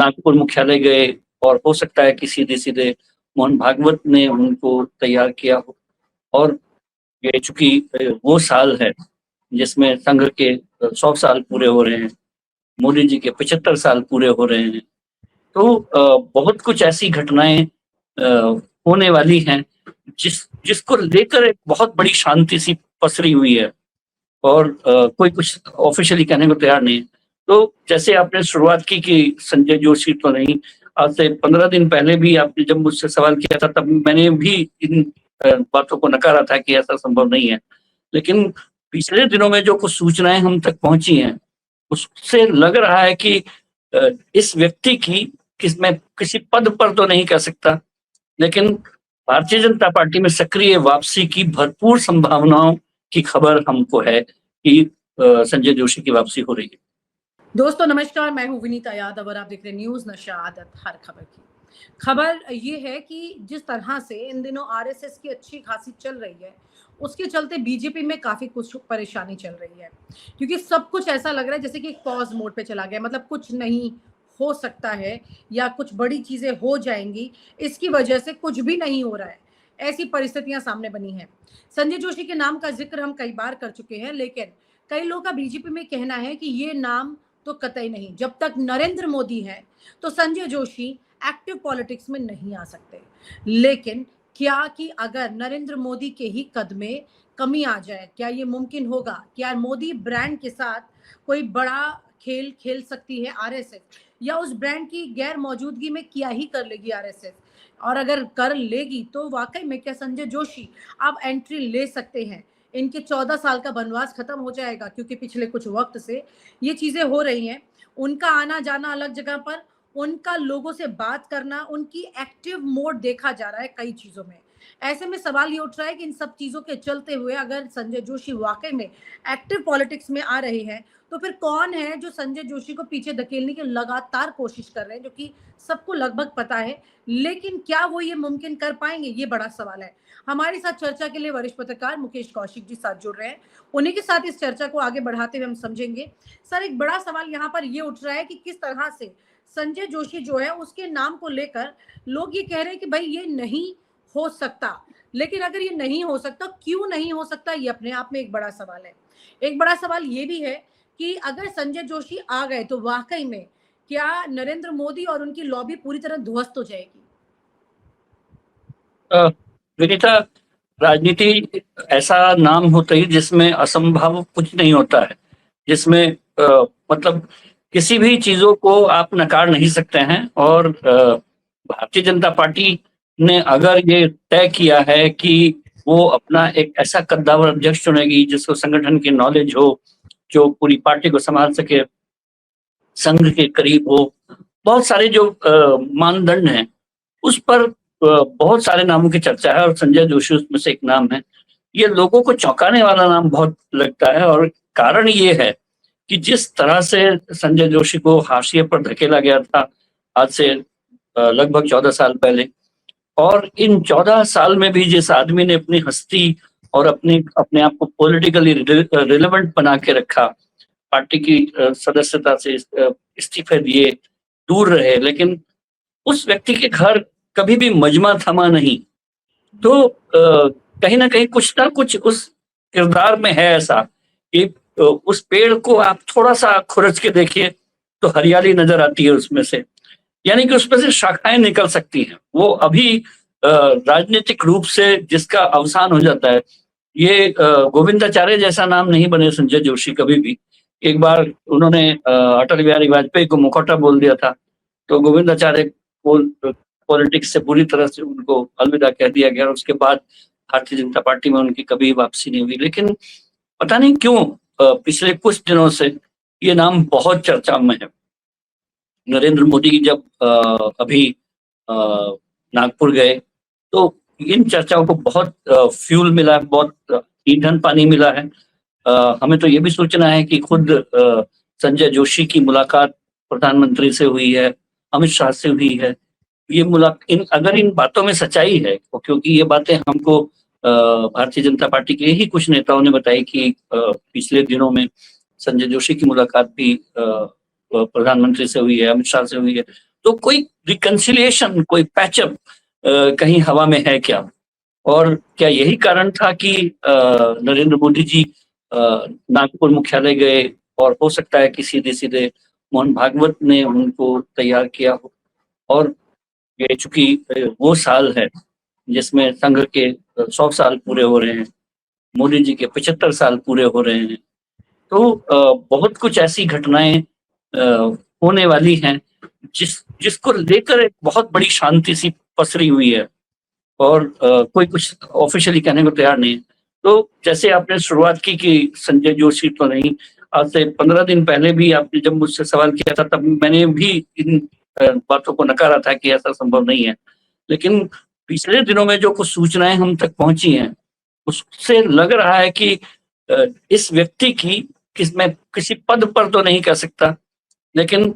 नागपुर मुख्यालय गए और हो सकता है कि सीधे सीधे मोहन भागवत ने उनको तैयार किया हो। और ये चूंकि वो साल है जिसमें संघ के 100 साल पूरे हो रहे हैं, मोदी जी के 75 साल पूरे हो रहे हैं, तो बहुत कुछ ऐसी घटनाएं होने वाली हैं जिसको लेकर एक बहुत बड़ी शांति सी पसरी हुई है और कोई कुछ ऑफिशियली कहने को तैयार नहीं है। तो जैसे आपने शुरुआत की कि संजय जोशी तो नहीं, आज से 15 दिन पहले भी आपने जब मुझसे सवाल किया था तब मैंने भी इन बातों को नकारा था कि ऐसा संभव नहीं है। लेकिन पिछले दिनों में जो कुछ सूचनाएं हम तक पहुंची हैं उससे लग रहा है कि इस व्यक्ति की मैं किसी पद पर तो नहीं कह सकता, लेकिन भारतीय जनता पार्टी में सक्रिय वापसी की भरपूर संभावनाओं की खबर हमको है कि संजय जोशी की वापसी हो रही है। दोस्तों नमस्कार, मैं हूं विनीता यादव और आप देख रहे हैं न्यूज नशा आदत हर खबर की। खबर ये है कि जिस तरह से इन दिनों आरएसएस की अच्छी खासी चल रही है, उसके चलते बीजेपी में काफी कुछ परेशानी चल रही है, क्योंकि सब कुछ ऐसा लग रहा है जैसे कि एक पॉज मोड पे चला गया। मतलब कुछ नहीं हो सकता है या कुछ बड़ी चीजें हो जाएंगी, इसकी वजह से कुछ भी नहीं हो रहा है, ऐसी परिस्थितियां सामने बनी है। संजय जोशी के नाम का जिक्र हम कई बार कर चुके हैं, लेकिन कई लोगों का बीजेपी में कहना है कि ये नाम तो कतई नहीं, जब तक नरेंद्र मोदी है तो संजय जोशी एक्टिव पॉलिटिक्स में नहीं आ सकते। लेकिन क्या कि अगर नरेंद्र मोदी के ही कद में कमी आ जाए, क्या ये मुमकिन होगा? क्या मोदी ब्रांड के साथ कोई बड़ा खेल खेल सकती है आरएसएस, या उस ब्रांड की गैर मौजूदगी में क्या ही कर लेगी आरएसएस? और अगर कर लेगी तो वाकई में क्या संजय जोशी अब एंट्री ले सकते हैं? इनके 14 साल का वनवास खत्म हो जाएगा, क्योंकि पिछले कुछ वक्त से ये चीजें हो रही हैं। उनका आना जाना अलग जगह पर, उनका लोगों से बात करना, उनकी एक्टिव मोड देखा जा रहा है कई चीजों में। ऐसे में सवाल ये उठ रहा है कि इन सब चीजों के चलते हुए अगर संजय जोशी वाकई में एक्टिव पॉलिटिक्स में आ रहे हैं, तो फिर कौन है जो संजय जोशी को पीछे धकेलने की लगातार कोशिश कर रहे हैं, जो कि सबको लगभग पता है। लेकिन क्या वो ये मुमकिन कर पाएंगे, ये बड़ा सवाल है। हमारे साथ चर्चा के लिए वरिष्ठ पत्रकार मुकेश कौशिक जी साथ जुड़ रहे हैं, उन्हीं के साथ इस चर्चा को आगे बढ़ाते हुए हम समझेंगे। सर, एक बड़ा सवाल यहाँ पर ये उठ रहा है कि किस तरह से संजय जोशी जो है उसके नाम को लेकर लोग ये कह रहे हैं कि भाई ये नहीं हो सकता। लेकिन अगर ये नहीं हो सकता, क्यों नहीं हो सकता, ये अपने आप में एक बड़ा सवाल है। एक बड़ा सवाल ये भी है कि अगर संजय जोशी आ गए तो वाकई में क्या नरेंद्र मोदी और उनकी लॉबी पूरी तरह ध्वस्त हो जाएगी? विनीता, राजनीति ऐसा नाम होता ही जिसमें असंभव कुछ नहीं होता है, जिसमें मतलब किसी भी चीजों को आप नकार नहीं सकते हैं। और भारतीय जनता पार्टी ने अगर ये तय किया है कि वो अपना एक ऐसा कद्दावर अध्यक्ष चुनेगी जिसको संगठन की नॉलेज हो, जो पूरी पार्टी को संभाल सके, संघ के करीब हो, बहुत सारे जो मानदंड हैं उस पर बहुत सारे नामों की चर्चा है और संजय जोशी उसमें से एक नाम है। ये लोगों को चौंकाने वाला नाम बहुत लगता है और कारण ये है कि जिस तरह से संजय जोशी को हाशिए पर धकेला गया था आज से लगभग 14 साल पहले, और इन 14 साल में भी जिस आदमी ने अपनी हस्ती और अपने आप को पॉलिटिकली रिलेवेंट बना के रखा, पार्टी की सदस्यता से इस्तीफे दिए, दूर रहे, लेकिन उस व्यक्ति के घर कभी भी मजमा थमा नहीं। तो कहीं ना कहीं कुछ ना कुछ उस किरदार में है ऐसा कि उस पेड़ को आप थोड़ा सा खुरच के देखिए तो हरियाली नजर आती है उसमें से, यानी कि उसमें से शाखाएं निकल सकती हैं। वो अभी राजनीतिक रूप से जिसका अवसान हो जाता है, ये गोविंदाचार्य जैसा नाम नहीं बने संजय जोशी कभी भी। एक बार उन्होंने अटल बिहारी वाजपेयी को मुखौटा बोल दिया था, तो गोविंदाचार्य को पॉलिटिक्स से पूरी तरह से उनको अलविदा कह दिया गया। उसके बाद भारतीय जनता पार्टी में उनकी कभी वापसी नहीं हुई। लेकिन पता नहीं क्यों पिछले कुछ दिनों से ये नाम बहुत चर्चा में है। नरेंद्र मोदी जब अभी नागपुर गए तो इन चर्चाओं को बहुत फ्यूल मिला है, बहुत ईंधन पानी मिला है। हमें तो ये भी सूचना है कि खुद संजय जोशी की मुलाकात प्रधानमंत्री से हुई है, अमित शाह से हुई है। ये अगर इन बातों में सच्चाई है, क्योंकि ये बातें हमको भारतीय जनता पार्टी के ही कुछ नेताओं ने बताई कि पिछले दिनों में संजय जोशी की मुलाकात भी प्रधानमंत्री से हुई है, अमित शाह से हुई है, तो कोई रिकंसिलिएशन, कोई पैचअप कहीं हवा में है क्या? और क्या यही कारण था कि नरेंद्र मोदी जी नागपुर मुख्यालय गए और हो सकता है कि सीधे सीधे मोहन भागवत ने उनको तैयार किया हो? और ये चूंकि वो साल है जिसमें संघ के 100 साल पूरे हो रहे हैं, मोदी जी के 75 साल पूरे हो रहे हैं, तो बहुत कुछ ऐसी घटनाएं होने वाली हैं जिसको लेकर एक बहुत बड़ी शांति सी पसरी हुई है, और कोई कुछ ऑफिशियली कहने को तैयार नहीं है। तो जैसे आपने शुरुआत की कि संजय जोशी तो नहीं, आज से 15 दिन पहले भी आपने जब मुझसे सवाल किया था तब मैंने भी इन बातों को नकारा था कि ऐसा संभव नहीं है। लेकिन पिछले दिनों में जो कुछ सूचनाएं हम तक पहुंची हैं, उससे लग रहा है कि इस व्यक्ति की मैं किसी पद पर तो नहीं कह सकता, लेकिन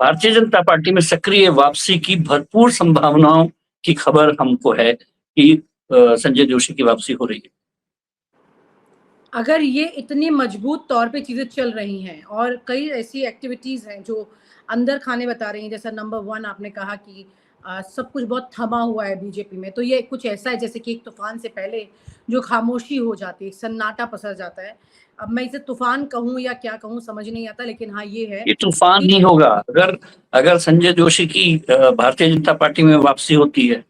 भारतीय जनता पार्टी में सक्रिय वापसी की भरपूर संभावनाओं की खबर हमको है कि संजय जोशी की वापसी हो रही है। अगर ये इतनी मजबूत तौर पे चीज़ें चल रही हैं और कई ऐसी एक्टिविटीज़ हैं जो अंदर खाने बता रही हैं, जैसा नंबर 1 आपने कहा कि सब कुछ बहुत थमा हुआ है बीजेपी में, तो ये कुछ ऐसा है जैसे कि एक तूफ़ान से पहले जो खामोशी हो जाती है, सन्नाटा पसर जाता है। अब मैं इसे तूफ़ान कहूँ या क्या कहूँ समझ नहीं आता, लेकिन हाँ, ये है ये तूफान कि ही होगा अगर अगर संजय जोशी की भारतीय जनता पार्टी में वापसी होती है,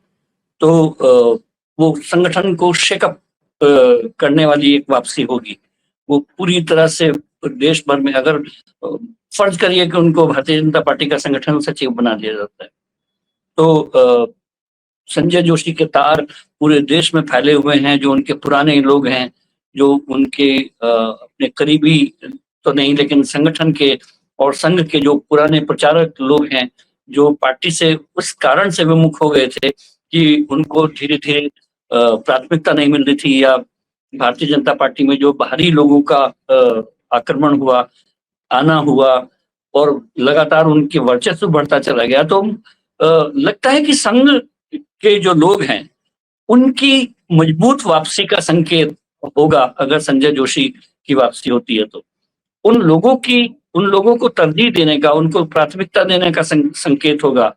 तो वो संगठन को शेकअप करने वाली एक वापसी होगी। वो पूरी तरह से देश भर में, अगर फर्ज करिए कि उनको भारतीय जनता पार्टी का संगठन सचिव बना दिया जाता है, तो संजय जोशी के तार पूरे देश में फैले हुए हैं। जो उनके पुराने लोग हैं, जो उनके अपने करीबी तो नहीं लेकिन संगठन के और संघ के जो पुराने प्रचारक लोग हैं, जो पार्टी से उस कारण से विमुख हो गए थे कि उनको धीरे धीरे प्राथमिकता नहीं मिल रही थी, या भारतीय जनता पार्टी में जो बाहरी लोगों का आक्रमण हुआ, आना हुआ, और लगातार उनके वर्चस्व बढ़ता चला गया, तो लगता है कि संघ के जो लोग हैं उनकी मजबूत वापसी का संकेत होगा अगर संजय जोशी की वापसी होती है। तो उन लोगों को तरजीह देने का, उनको प्राथमिकता देने का संकेत होगा,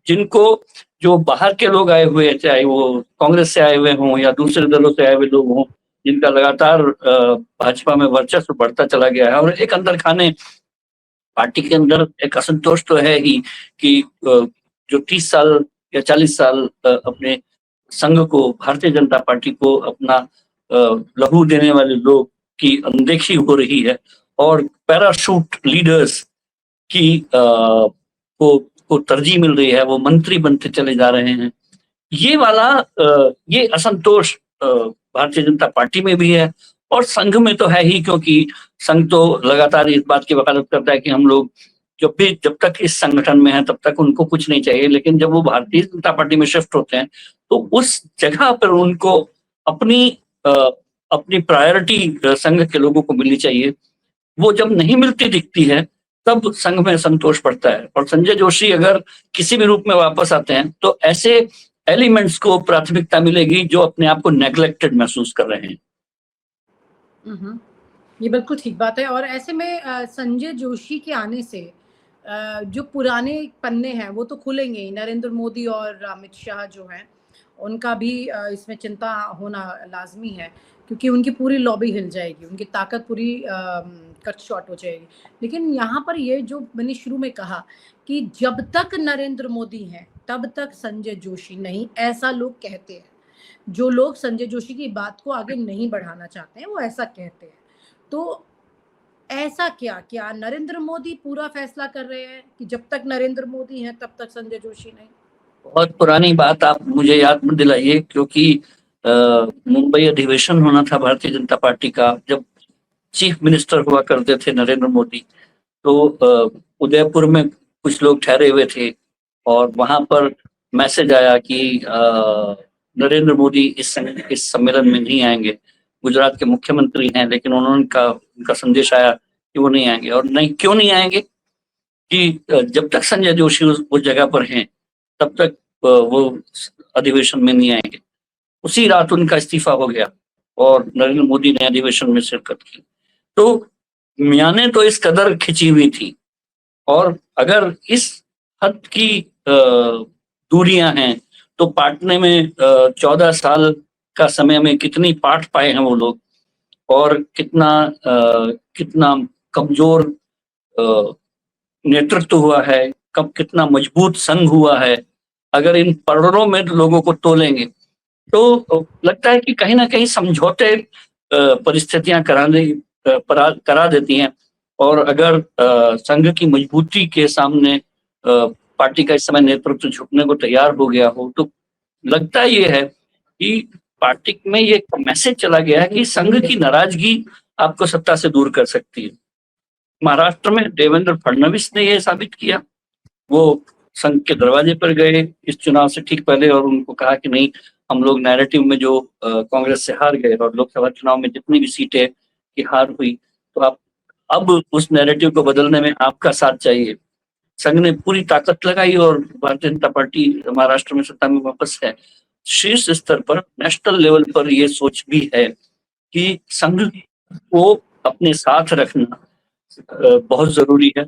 जिनको जो बाहर के लोग आए हुए हैं, चाहे वो कांग्रेस से आए हुए हों या दूसरे दलों से आए हुए लोग हों, जिनका लगातार भाजपा में वर्चस्व बढ़ता चला गया है, और एक अंदर खाने पार्टी के अंदर एक असंतोष तो है ही कि जो 30 साल या 40 साल अपने संघ को, भारतीय जनता पार्टी को अपना लहू देने वाले लोग की अनदेखी हो रही है, और पैराशूट लीडर्स की को तरजीह मिल रही है, वो मंत्री बनते चले जा रहे हैं। ये असंतोष भारतीय जनता पार्टी में भी है और संघ में तो है ही, क्योंकि संघ तो लगातार इस बात की वकालत करता है कि हम लोग जब तक इस संगठन में हैं तब तक उनको कुछ नहीं चाहिए, लेकिन जब वो भारतीय जनता पार्टी में शिफ्ट होते हैं तो उस जगह पर उनको अपनी अपनी प्रायोरिटी संघ के लोगों को मिलनी चाहिए। वो जब नहीं मिलती दिखती है तब संघ में संतोष पड़ता है, और संजय जोशी अगर किसी भी रूप में वापस आते हैं तो ऐसे एलिमेंट्स को प्राथमिकता मिलेगी जो अपने आप को नेग्लेक्टेड महसूस कर रहे हैं। ये बिल्कुल ठीक बात है, और ऐसे में संजय जोशी के आने से जो पुराने पन्ने हैं वो तो खुलेंगे ही। नरेंद्र मोदी और अमित शाह जो हैं उनका भी इसमें चिंता होना लाजमी है, क्योंकि उनकी पूरी लॉबी हिल जाएगी, उनकी ताकत पूरी कट शॉर्ट हो जाएगी। लेकिन यहाँ पर ये जो मैंने शुरू में कहा कि जब तक नरेंद्र मोदी हैं तब तक संजय जोशी नहीं, ऐसा लोग कहते हैं। जो लोग संजय जोशी की बात को आगे नहीं बढ़ाना चाहते हैं वो ऐसा कहते हैं। तो ऐसा क्या नरेंद्र मोदी पूरा फैसला कर रहे हैं कि जब तक नरेंद्र मोदी हैं तब तक संजय जोशी नहीं? बहुत पुरानी बात आप मुझे याद मत दिलाइए, क्योंकि मुंबई अधिवेशन होना था भारतीय जनता पार्टी का, जब चीफ मिनिस्टर हुआ करते थे नरेंद्र मोदी। तो उदयपुर में कुछ लोग ठहरे हुए थे और वहां पर मैसेज आया कि नरेंद्र मोदी इस सम्मेलन में नहीं आएंगे। गुजरात के मुख्यमंत्री हैं, लेकिन उनका संदेश आया कि वो नहीं आएंगे। और नहीं, क्यों नहीं आएंगे? कि जब तक संजय जोशी उस जगह पर हैं तब तक वो अधिवेशन में नहीं आएंगे। उसी रात उनका इस्तीफा हो गया और नरेंद्र मोदी ने अधिवेशन में शिरकत की। तो म्याने तो इस कदर खिंची हुई थी, और अगर इस हद की दूरियां हैं, तो पाटने में 14 साल का समय में कितनी पाट पाए हैं वो लोग, और कितना कमजोर अ, नेतृत्व हुआ है, कब कितना मजबूत संघ हुआ है। अगर इन पढ़ों में लोगों को तोलेंगे तो लगता है कि कहीं ना कहीं समझौते परिस्थितियां करा देती हैं। और अगर संघ की मजबूती के सामने पार्टी का इस समय नेतृत्व झुकने को तैयार हो गया हो, तो लगता ये है कि पार्टी में ये मैसेज चला गया है कि संघ की नाराजगी आपको सत्ता से दूर कर सकती है। महाराष्ट्र में देवेंद्र फडणवीस ने यह साबित किया। वो संघ के दरवाजे पर गए इस चुनाव से ठीक पहले और उनको कहा कि नहीं, हम लोग नैरेटिव में जो कांग्रेस से हार गए और लोकसभा चुनाव में जितनी भी सीटें की हार हुई, तो आप अब उस नैरेटिव को बदलने में आपका साथ चाहिए। संघ ने पूरी ताकत लगाई और भारतीय जनता पार्टी महाराष्ट्र में सत्ता में वापस है। शीर्ष स्तर पर, नेशनल लेवल पर यह सोच भी है कि संघ को अपने साथ रखना बहुत जरूरी है।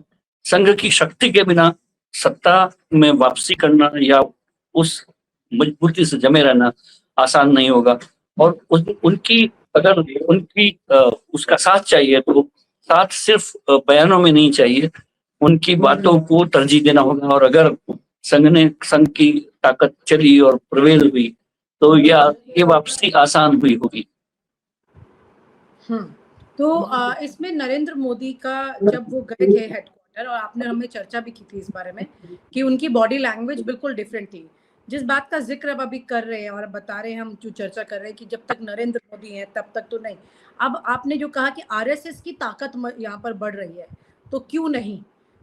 संघ की शक्ति के बिना सत्ता में वापसी करना या उस मजबूती से जमे रहना आसान नहीं होगा। और उनकी अगर उनकी उसका साथ चाहिए तो साथ सिर्फ बयानों में नहीं चाहिए, उनकी बातों को तरजीह देना होगा। और अगर संघ की ताकत चली और प्रवेल हुई तो ये वापसी आसान हुई होगी। तो इसमें नरेंद्र मोदी का जब वो गए थे हेडक्वार्टर, और आपने हमें चर्चा भी की थी इस बारे में कि उनकी बॉडी लैंग्वेज बिल्कुल डिफरेंट थी। जिस बात का जिक्र अब अभी कर रहे हैं और बता रहे हैं, हम जो चर्चा कर रहे हैं कि जब तक नरेंद्र मोदी है तब तक तो नहीं। अब आपने जो कहा कि आरएसएस की ताकत यहाँ पर बढ़ रही है, तो क्यों नहीं?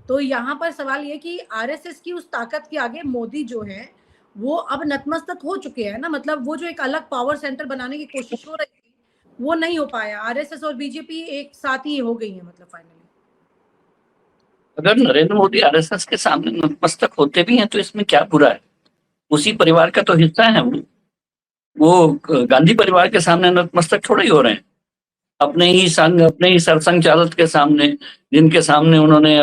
तो यहाँ पर सवाल ये कि आरएसएस की उस ताकत के आगे मोदी जो है वो अब नतमस्तक हो चुके हैं ना। मतलब वो जो एक अलग पावर सेंटर बनाने की कोशिश हो रही थी वो नहीं हो पाया। आरएसएस और बीजेपी एक साथ ही हो गई है, मतलब फाइनली। अगर नरेंद्र मोदी आरएसएस के सामने नतमस्तक होते भी हैं तो इसमें क्या बुरा है? उसी परिवार का तो हिस्सा है वो गांधी परिवार के सामने नतमस्तक थोड़े ही हो रहे हैं। अपने ही संघ, अपने ही सरसंघ चालक के सामने, जिनके सामने उन्होंने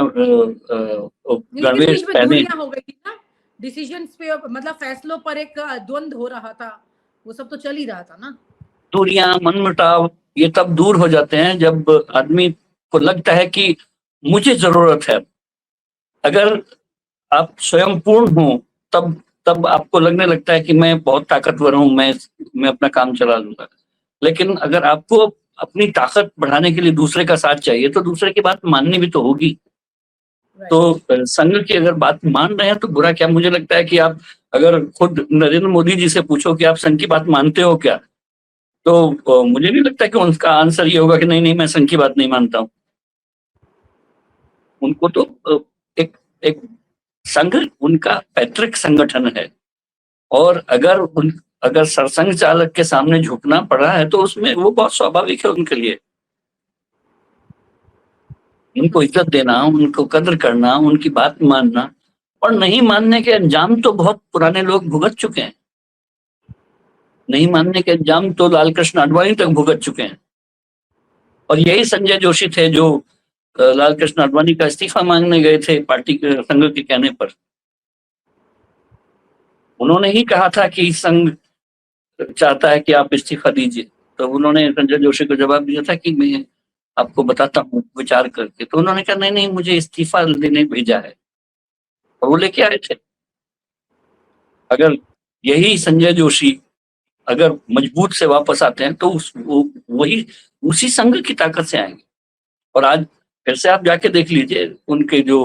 गणवेश पहने। दूरियां हो गई थी ना, डिसीजंस पे, मतलब फैसलों पर एक द्वंद हो रहा था, वो सब तो चल ही रहा था ना। दूरियां, मनमुटाव ये तब दूर हो जाते हैं जब आदमी को लगता है कि मुझे जरूरत है। अगर आप स्वयं पूर्ण हो तब तब आपको लगने लगता है कि मैं बहुत ताकतवर हूं, मैं अपना काम चला लूंगा। लेकिन अगर आपको अपनी ताकत बढ़ाने के लिए दूसरे का साथ चाहिए तो दूसरे की बात माननी भी तो होगी। तो संघ की अगर बात मान रहे हैं तो बुरा क्या? मुझे लगता है कि आप अगर खुद नरेंद्र मोदी जी से पूछो कि आप संघ की बात मानते हो क्या, तो मुझे नहीं लगता कि उनका आंसर ये होगा कि नहीं नहीं, मैं संघ की बात नहीं मानता हूं। उनको तो एक एक संघ उनका पैतृक संगठन है, और अगर सरसंघ चालक के सामने झुकना पड़ा है तो उसमें वो बहुत स्वाभाविक है उनके लिए। उनको इज्जत देना, उनको कदर करना, उनकी बात मानना, और नहीं मानने के अंजाम तो बहुत पुराने लोग भुगत चुके हैं। नहीं मानने के अंजाम तो लाल कृष्ण आडवाणी तक भुगत चुके हैं। और यही संजय जोशी थे जो लाल कृष्ण आडवाणी का इस्तीफा मांगने गए थे पार्टी के संघ के कहने पर। उन्होंने ही कहा था कि संघ चाहता है कि आप इस्तीफा दीजिए, तो उन्होंने संजय जोशी को जवाब दिया था कि मैं आपको बताता हूँ विचार करके। तो उन्होंने कहा नहीं नहीं, मुझे इस्तीफा देने भेजा है, और वो लेके आए थे। अगर यही संजय जोशी अगर मजबूत से वापस आते हैं तो वही उसी संघ की ताकत से आएंगे। और आज फिर से आप जाके देख लीजिए उनके जो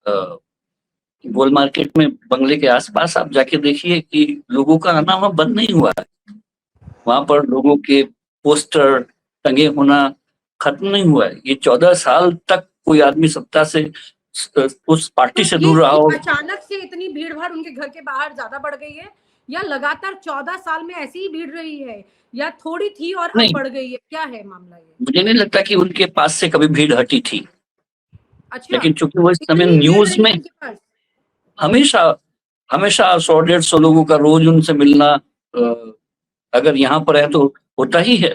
गोल मार्केट में बंगले के आसपास आप जाके देखिए कि लोगों का आना वहां बंद नहीं हुआ है। वहां पर लोगों के पोस्टर टंगे होना खत्म नहीं हुआ है। ये 14 साल तक कोई आदमी सत्ता से उस पार्टी से दूर रहा हो। अचानक से इतनी भीड़ भाड़ उनके घर के बाहर ज्यादा बढ़ गई है, या लगातार 14 साल में ऐसी ही भीड़ रही है, या थोड़ी थी और अब बढ़ गई है? क्या है मामला ये? मुझे नहीं लगता कि उनके पास से कभी भीड़ हटी थी। अच्छा, लेकिन चूंकि वो इस समय न्यूज में हमेशा हमेशा 100-150 लोगों का रोज उनसे मिलना अगर यहाँ पर है तो होता ही है।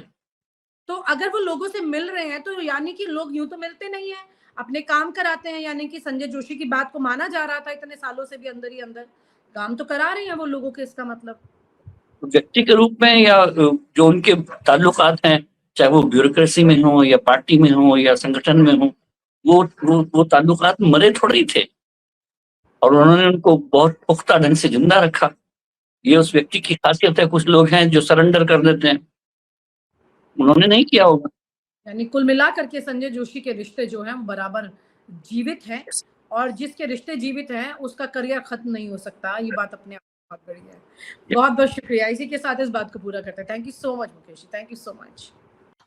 तो अगर वो लोगों से मिल रहे हैं तो यानी कि लोग यूं तो मिलते नहीं है। अपने काम कराते हैं, यानी कि संजय जोशी की बात को माना जा रहा था इतने सालों से भी, अंदर ही अंदर काम तो करा रहे हैं वो लोगों के, इसका मतलब। व्यक्ति के रूप में या जो उनके ताल्लुकात हैं, चाहे वो ब्यूरोक्रेसी में हो या पार्टी में हो या संगठन में हो, वो ताल्लुकात मरे थोड़े ही थे, और उन्होंने उनको बहुत पुख्ता ढंग से जिंदा रखा। ये उस व्यक्ति की खासियत है। कुछ लोग हैं जो सरेंडर कर देते हैं, उन्होंने नहीं किया होगा। यानी कुल मिलाकर के संजय जोशी के रिश्ते जो हैं बराबर जीवित हैं, और जिसके रिश्ते जीवित हैं उसका करियर खत्म नहीं हो सकता। ये बात अपने आप में बहुत बड़ी है। बहुत बहुत शुक्रिया। इसी के साथ इस बात को पूरा करते हैं। Thank you so much Mukesh ji, thank you so much.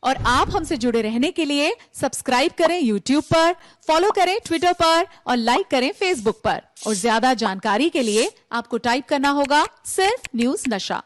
और आप हमसे जुड़े रहने के लिए सब्सक्राइब करें YouTube पर, फॉलो करें Twitter पर और लाइक करें Facebook पर। और ज्यादा जानकारी के लिए आपको टाइप करना होगा सिर्फ न्यूज़ नशा।